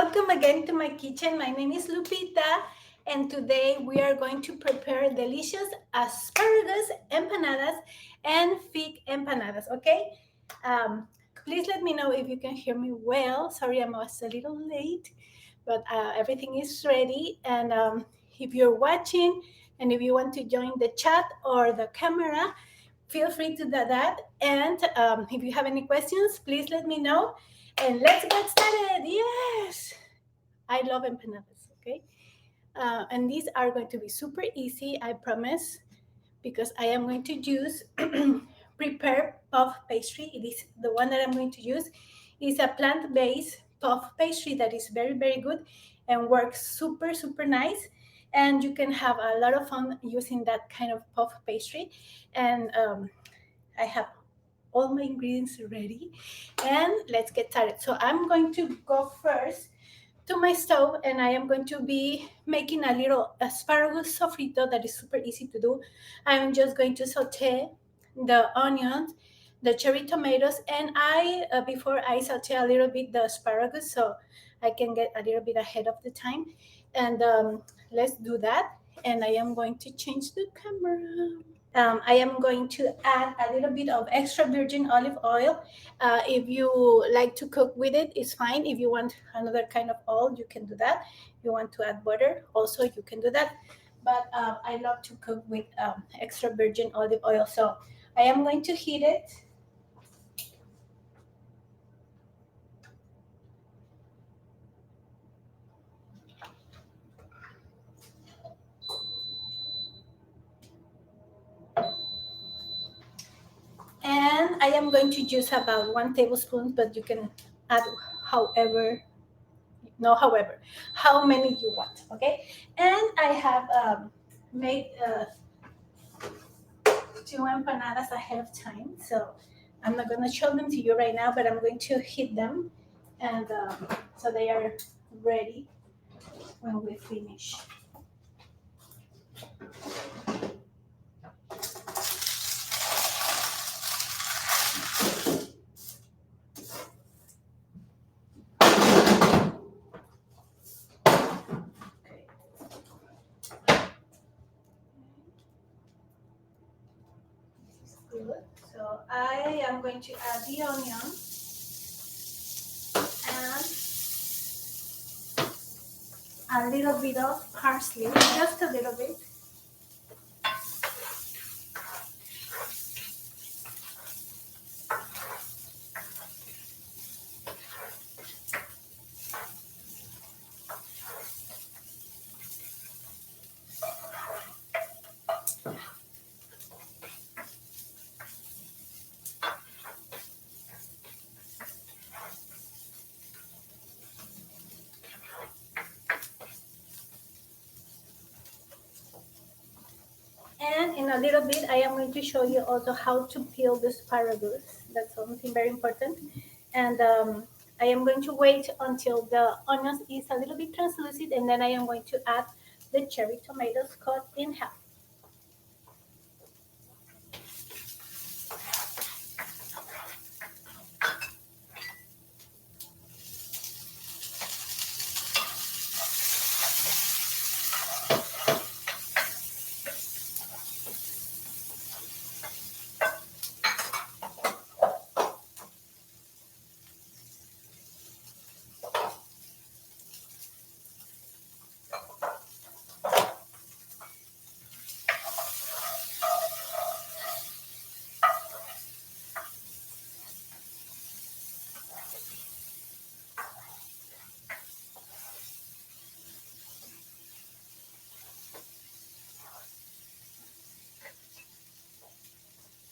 welcome again to my kitchen. My name is Lupita, and today we are going to prepare delicious asparagus empanadas and fig empanadas. Okay, please let me know if you can hear me well. Sorry, I was a little late, but everything is ready. And if you're watching and if you want to join the chat or the camera, feel free to do that. And if you have any questions, please let me know. And let's get started. Yes, I love empanadas. Okay, and these are going to be super easy, I promise, because I am going to use prepared puff pastry. It is the one that I'm going to use. It's a plant-based puff pastry that is very, very good and works super, super nice. And you can have a lot of fun using that kind of puff pastry. And I have all my ingredients ready, and let's get started. So I'm going to go first to my stove, and I am going to be making a little asparagus sofrito that is super easy to do. I'm just going to saute the onions, the cherry tomatoes, and before I saute a little bit the asparagus so I can get a little bit ahead of the time. And let's do that. And I am going to change the camera. I am going to add a little bit of extra virgin olive oil. If you like to cook with it, it's fine. If you want another kind of oil, you can do that. If you want to add butter, also you can do that. But I love to cook with extra virgin olive oil. So I am going to heat it. And I am going to use about 1 tablespoon, but you can add however, no, however, how many you want, okay? And I have made 2 empanadas ahead of time, so I'm not going to show them to you right now, but I'm going to heat them, and so they are ready when we finish. Okay. This is good. So I am going to add the onion and a little bit of parsley, just a little bit. And in a little bit, I am going to show you also how to peel the asparagus. That's something very important. And I am going to wait until the onions is a little bit translucent, and then I am going to add the cherry tomatoes cut in half.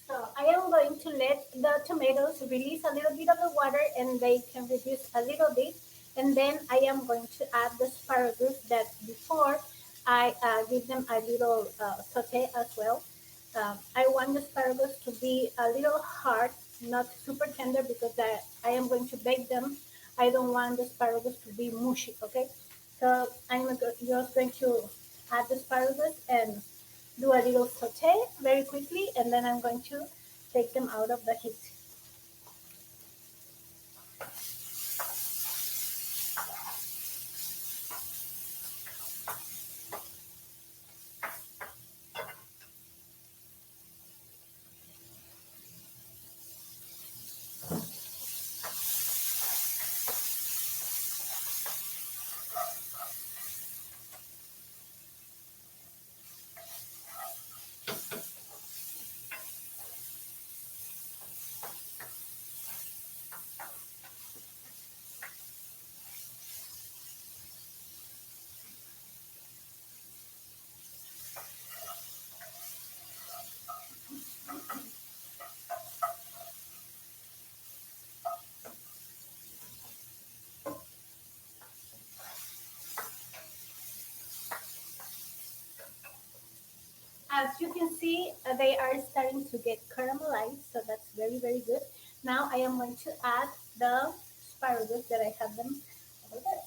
So I am going to let the tomatoes release a little bit of the water, and they can reduce a little bit. And then I am going to add the asparagus that before I give them a little saute as well. I want the asparagus to be a little hard, not super tender, because I am going to bake them. I don't want the asparagus to be mushy, okay? So I'm just going to add the asparagus and do a little saute very quickly, and then I'm going to take them out of the heat. So As you can see, they are starting to get caramelized, so that's very, very good. Now I am going to add the asparagus that I have them over there.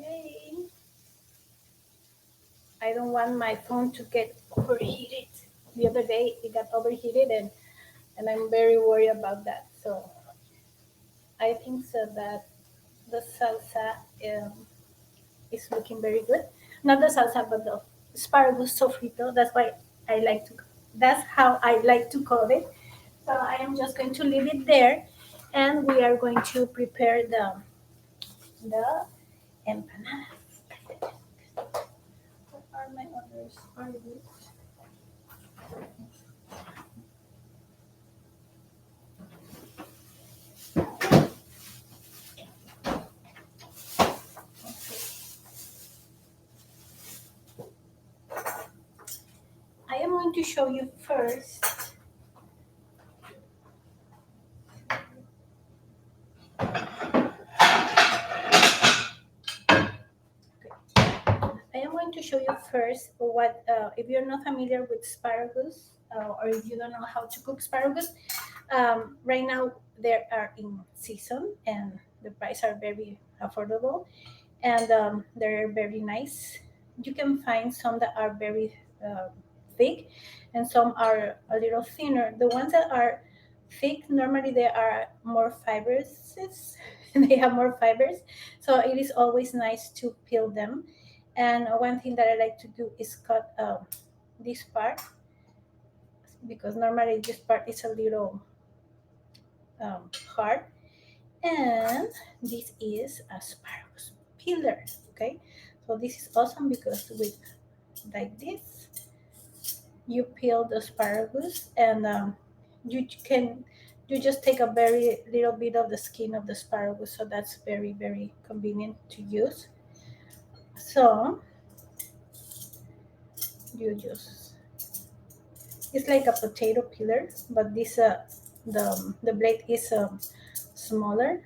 Okay. I don't want my phone to get overheated. The other day it got overheated and I'm very worried about that. So I think so that the salsa is looking very good. Not the salsa, but the asparagus sofrito. That's why I like to. That's how I like to call it. So I am just going to leave it there, and we are going to prepare the empanadas. What are my other asparagus? I am going to show you first. I am going to show you first what, if you're not familiar with asparagus or if you don't know how to cook asparagus, right now they are in season and the price are very affordable and they're very nice. You can find some that are very thick and some are a little thinner. The ones that are thick, normally they are more fibrous, they have more fibers. So it is always nice to peel them. And one thing that I like to do is cut this part because normally this part is a little hard. And this is asparagus peeler. Okay, so this is awesome because with like this, you peel the asparagus and you just take a very little bit of the skin of the asparagus. So that's very, very convenient to use. So you just it's like a potato peeler, but this the blade is smaller,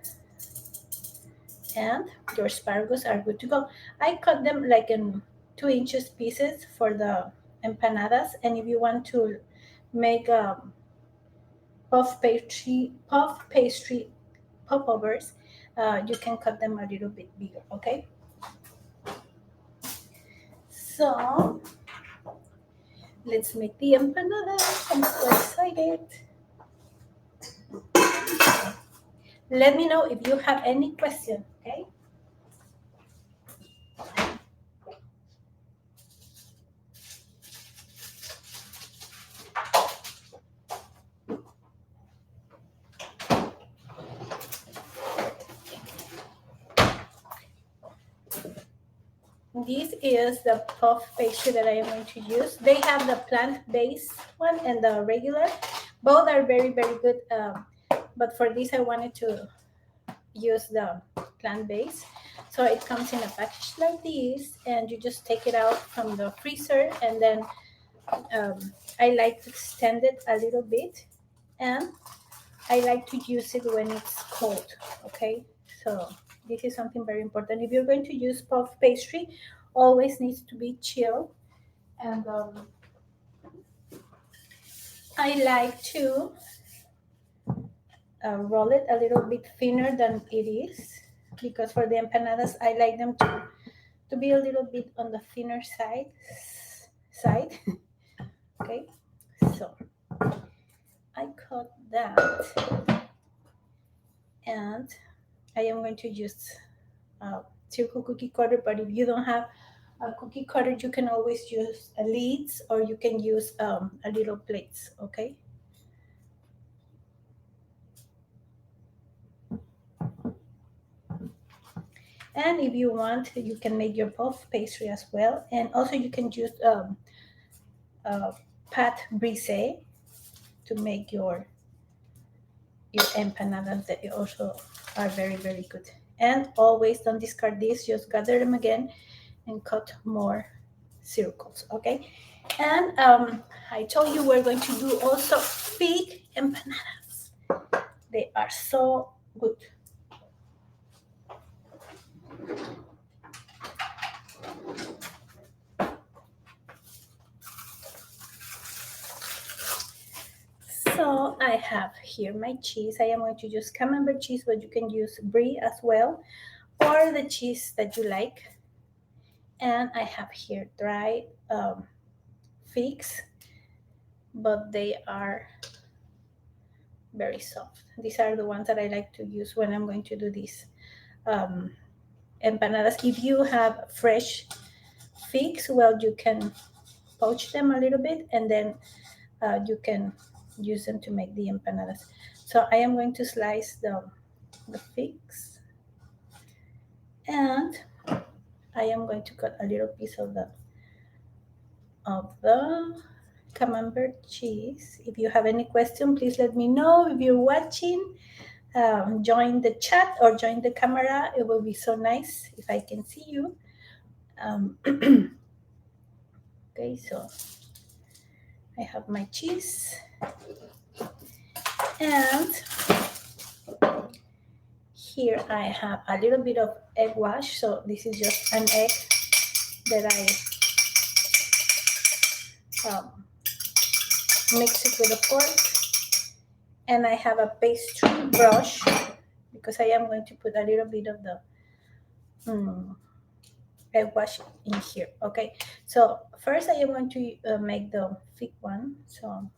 and your asparagus are good to go. I cut them like in 2 inches pieces for the empanadas, and if you want to make puff pastry popovers, you can cut them a little bit bigger. Okay, so let's make the empanadas. I'm so excited. Let me know if you have any question. Okay. This is the puff pastry that I am going to use. They have the plant-based one and the regular. Both are very, very good. But for this, I wanted to use the plant-based. So it comes in a package like this, and you just take it out from the freezer, and then I like to extend it a little bit, and I like to use it when it's cold. Okay, so this is something very important. If you're going to use puff pastry, always needs to be chilled. And I like to roll it a little bit thinner than it is because for the empanadas, I like them to be a little bit on the thinner side. Okay, so I cut that, and I am going to use circle cookie cutter. But if you don't have a cookie cutter, you can always use lids, or you can use a little plates, okay? And if you want, you can make your puff pastry as well. And also you can use pat brise to make your empanadas, that also are very, very good. And always don't discard this, just gather them again and cut more circles, okay? And I told you we're going to do also fig empanadas. They are so good. So I have here my cheese. I am going to use camembert cheese, but you can use brie as well, or the cheese that you like. And I have here dried figs, but they are very soft. These are the ones that I like to use when I'm going to do these um, empanadas. If you have fresh figs, well, you can poach them a little bit, and then you can use them to make the empanadas. So I am going to slice the figs, and I am going to cut a little piece of the camembert cheese. If you have any question, please let me know. If you're watching, join the chat or join the camera. It will be so nice if I can see you. Okay, so I have my cheese, and here I have a little bit of egg wash. So this is just an egg that I mix it with a fork, and I have a pastry brush because I am going to put a little bit of the egg wash in here. Okay, so first I am going to make the fig one. So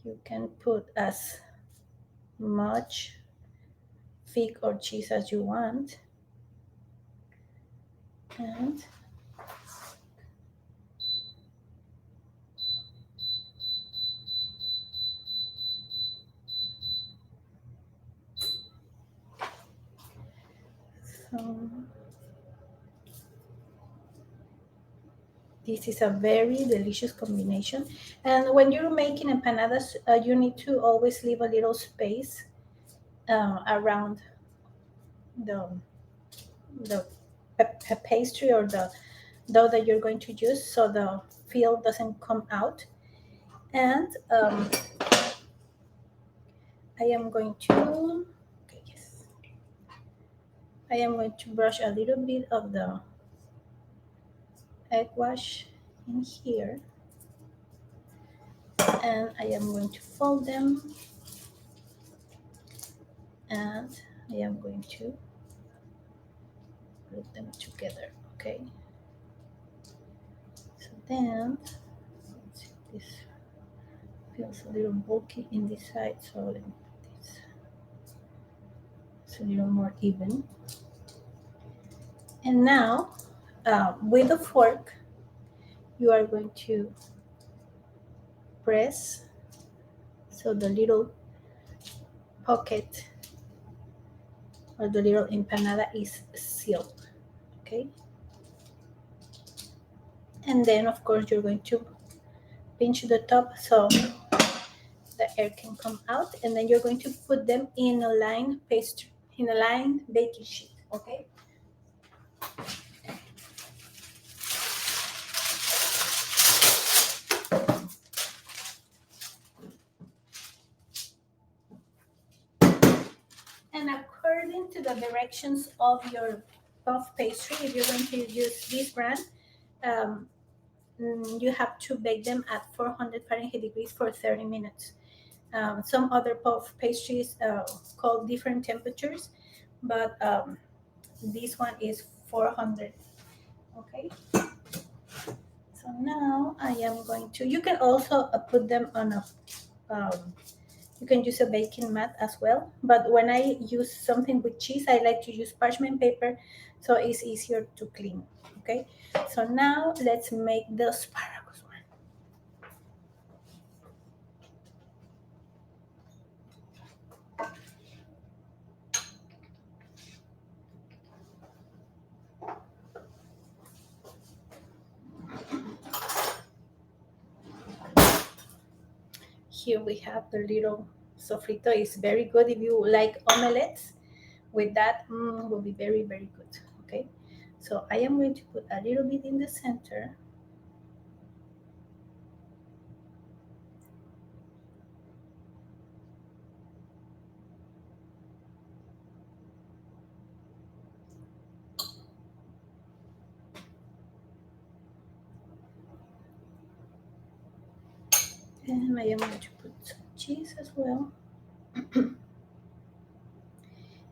you can put as much fig or cheese as you want, and so this is a very delicious combination. And when you're making empanadas, you need to always leave a little space around the pastry or the dough that you're going to use, so the feel doesn't come out. And I am going to, okay, yes, I am going to brush a little bit of the egg wash in here, and I am going to fold them, and I am going to put them together. Okay, so then let's see, this feels a little bulky in this side, so let me put this, it's a little more even. And now with a fork you are going to press so the little pocket or the little empanada is sealed. Okay, and then of course you're going to pinch the top so the air can come out, and then you're going to put them in a lined pastry, in a lined baking sheet. Okay, and according to the directions of your puff pastry, if you're going to use this brand, um, you have to bake them at 400 Fahrenheit degrees for 30 minutes. Some other puff pastries call different temperatures, but this one is 400. Okay, so now I am going to, you can also put them on a You can use a baking mat as well. But when I use something with cheese, I like to use parchment paper so it's easier to clean. Okay, so now let's make the asparagus one. Here we have the little sofrito. It's very good if you like omelets. With that, will be very, very good. Okay, so I am going to put a little bit in the center. And I am going to put some cheese as well.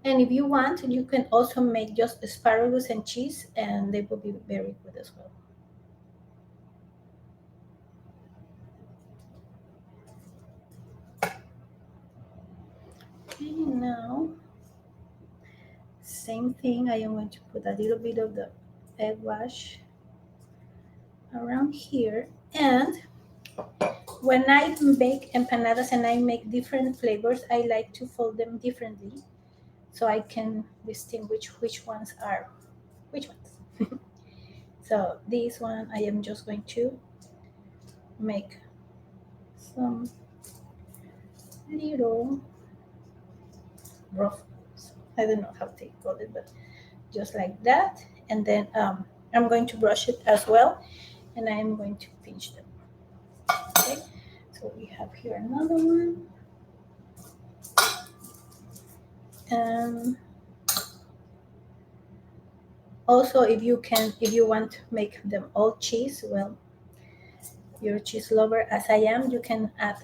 And if you want, you can also make just asparagus and cheese, and they will be very good as well. Okay, now, same thing. I am going to put a little bit of the egg wash around here. And when I bake empanadas and I make different flavors, I like to fold them differently so I can distinguish which ones are which ones. So this one I am just going to make some little ruffles. I don't know how they call it, but just like that. And then I'm going to brush it as well, and I am going to pinch them. Okay, so we have here another one. And also, if you want to make them all cheese, well, you're a cheese lover as I am, you can add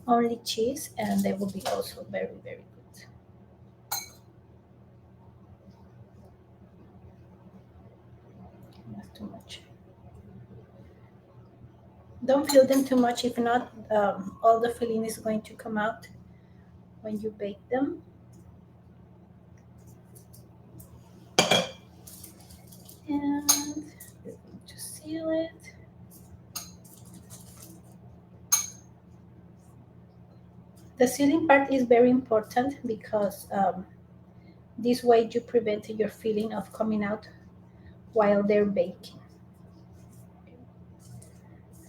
only cheese, and they will be also very, very good. Not too much. Don't fill them too much. If not, all the filling is going to come out when you bake them. And we're going to seal it. The sealing part is very important because this way you prevent your filling of coming out while they're baking.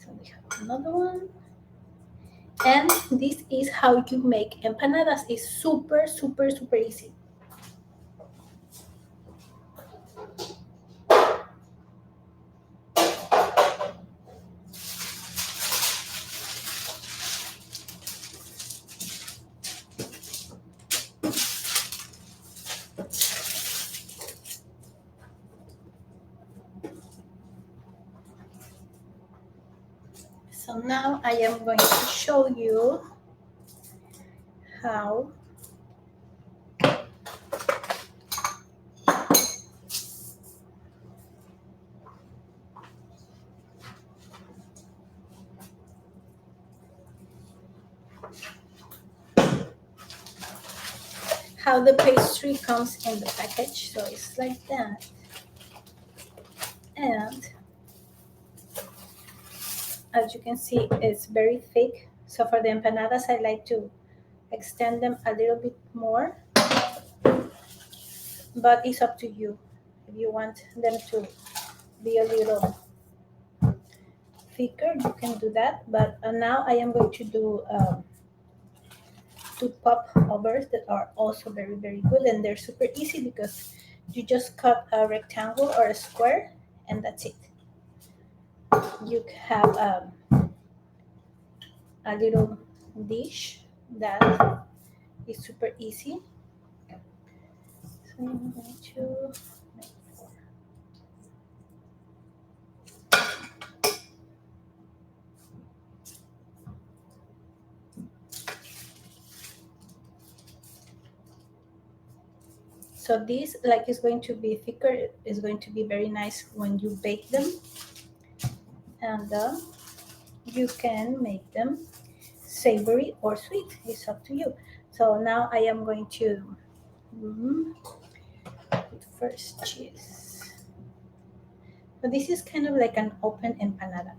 So we have another one. And this is how you make empanadas. It's super, super, super easy. So now I am going to show you how the pastry comes in the package. So it's like that. And as you can see, it's very thick. So for the empanadas, I like to extend them a little bit more, but it's up to you. If you want them to be a little thicker, you can do that. But now I am going to do two pop overs that are also very, very good, and they're super easy because you just cut a rectangle or a square, and that's it. You have a little dish that is super easy. So I'm going to make four. So this, like, is going to be thicker. It's going to be very nice when you bake them, and you can make them savory or sweet. It's up to you. So now I am going to put first cheese. So this is kind of like an open empanada.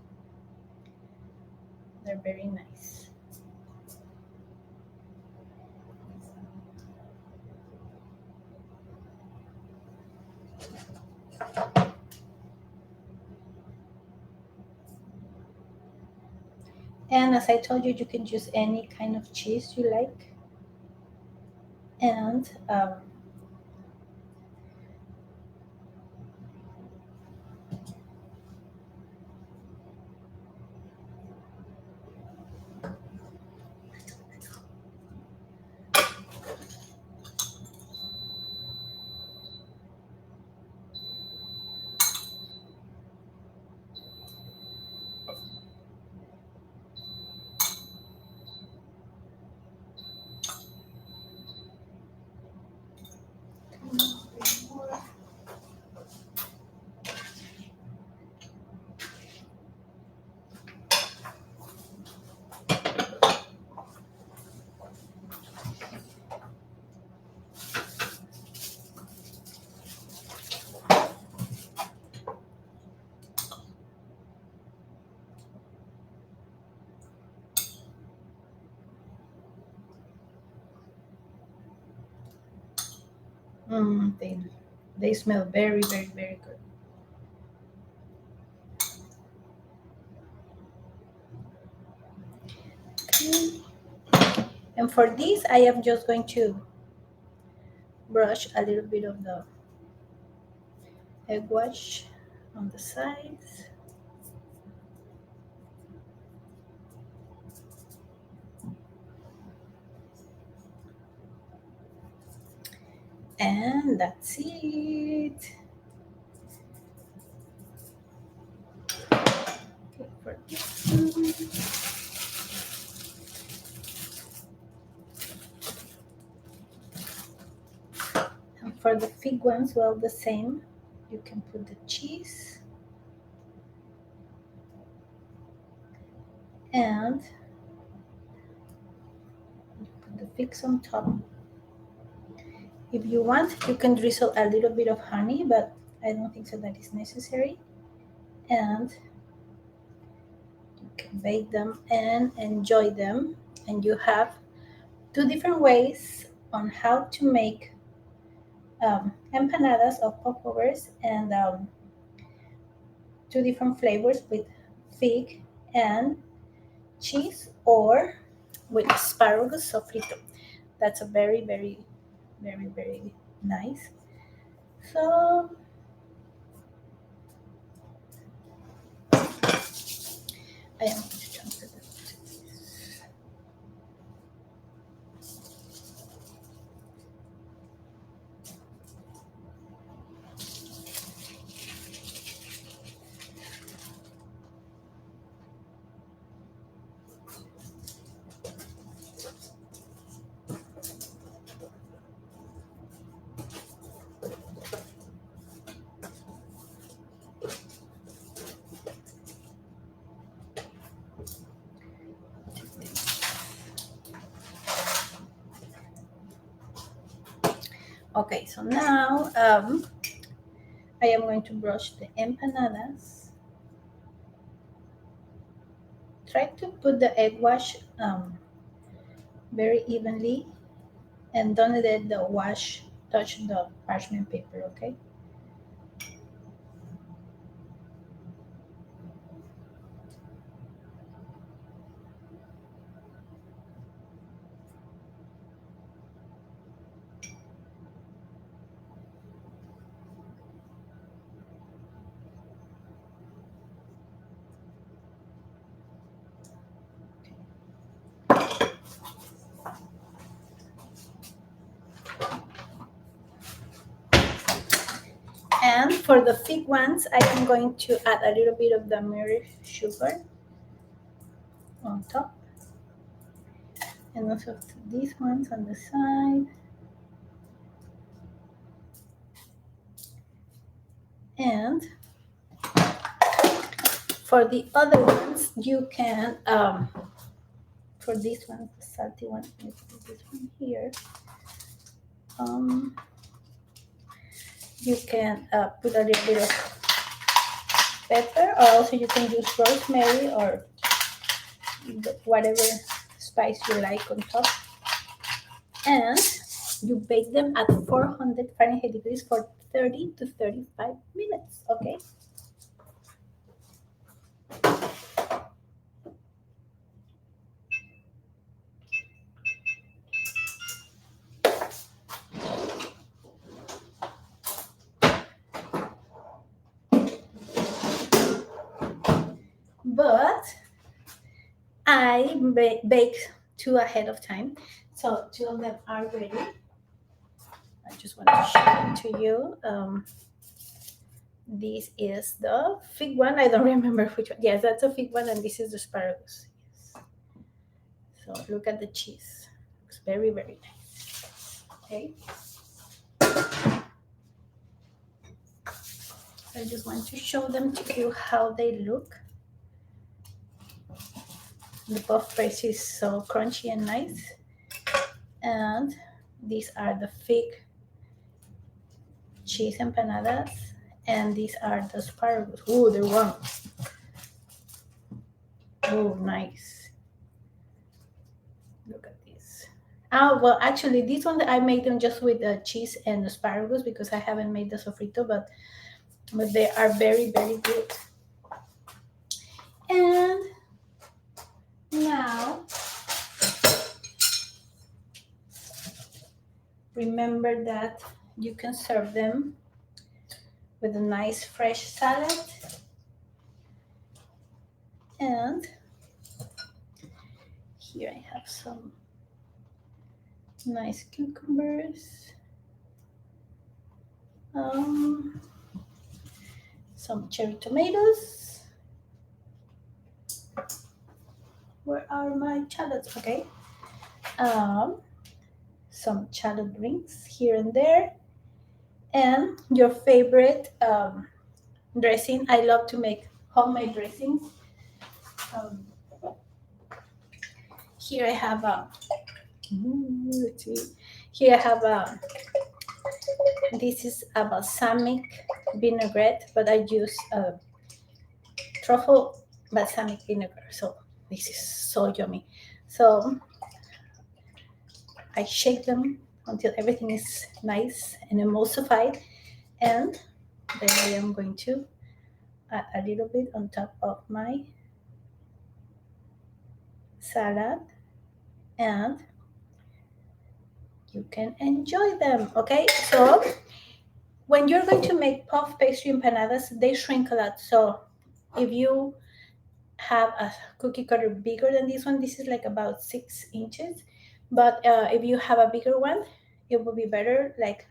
They're very nice. And as I told you, you can use any kind of cheese you like. And they smell very, very, very good. Okay. And for this, I am just going to brush a little bit of the egg wash on the sides. And that's it. Okay, for this one. And for the fig ones, well, the same. You can put the cheese and put the figs on top. If you want, you can drizzle a little bit of honey, but I don't think so that is necessary. And you can bake them and enjoy them. And you have two different ways on how to make empanadas of popovers and two different flavors with fig and cheese or with asparagus sofrito. That's a very, very, very, very nice. So I am going to transfer that to this. Okay, so now I am going to brush the empanadas. Try to put the egg wash very evenly and don't let the wash touch the parchment paper, okay? And for the fig ones, I am going to add a little bit of the mirror sugar on top. And also these ones on the side. And for the other ones, you can for this one, the salty one, let's put this one here. Um, you can put a little bit of pepper, or also you can use rosemary or whatever spice you like on top. And you bake them at 400 Fahrenheit degrees for 30 to 35 minutes, okay? But I bake two ahead of time, so two of them are ready. I just want to show them to you. This is the fig one. I don't remember which one. Yes, that's a fig one, and this is the asparagus. Yes. So look at the cheese. Looks very, very nice. Okay. I just want to show them to you how they look. The puff paste is so crunchy and nice. And these are the fig cheese empanadas. And these are the asparagus. Oh, they're warm. Oh, nice. Look at this. Oh, well, actually, this one I made them just with the cheese and asparagus because I haven't made the sofrito, but they are very, very good. And now, remember that you can serve them with a nice fresh salad. And here I have some nice cucumbers, some cherry tomatoes. Where are my shallots? Okay. Some shallot rings here and there, and your favorite dressing. I love to make homemade dressings. Um, here I have a. Let's see. Here I have a. This is a balsamic vinaigrette, but I use truffle balsamic vinegar. So this is so yummy. So I shake them until everything is nice and emulsified, and then I am going to add a little bit on top of my salad, and you can enjoy them. Okay, so when you're going to make puff pastry empanadas, they shrink a lot. So if you have a cookie cutter bigger than this one, this is like about 6 inches. But if you have a bigger one, it will be better like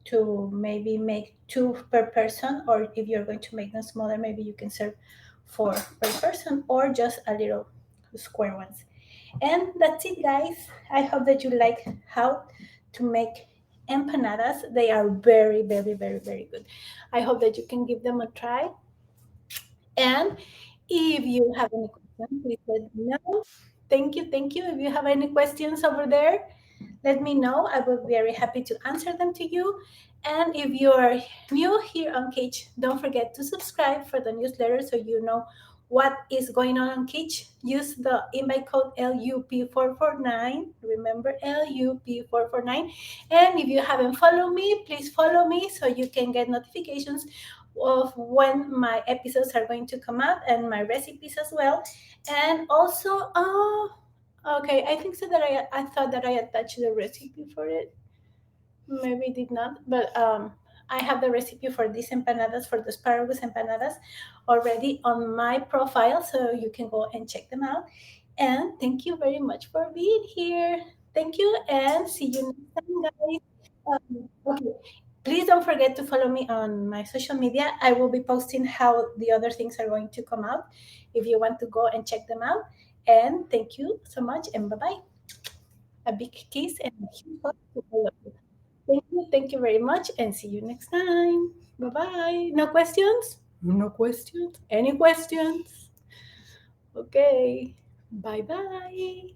to maybe make two per person, or if you're going to make them smaller, maybe you can serve four per person, or just a little square ones. And that's it, guys. I hope that you like how to make empanadas. They are very, very, very, very good. I hope that you can give them a try. And if you have any questions, please let me know. Thank you, thank you. If you have any questions over there, let me know. I will be very happy to answer them to you. And if you're new here on Cage, don't forget to subscribe for the newsletter so you know what is going on Cage. Use the invite code LUP449. Remember LUP449. And if you haven't followed me, please follow me so you can get notifications of when my episodes are going to come out and my recipes as well. And also, okay, I think so that I thought that I attached the recipe for it. Maybe did not, but I have the recipe for these empanadas, for the asparagus empanadas, already on my profile, so you can go and check them out. And thank you very much for being here. Thank you, and see you next time, guys. Okay. Please don't forget to follow me on my social media. I will be posting how the other things are going to come out if you want to go and check them out. And thank you so much, and bye bye. A big kiss and a huge hug to all of you. Thank you very much, and see you next time. Bye bye. No questions? No questions? Any questions? Okay. Bye bye.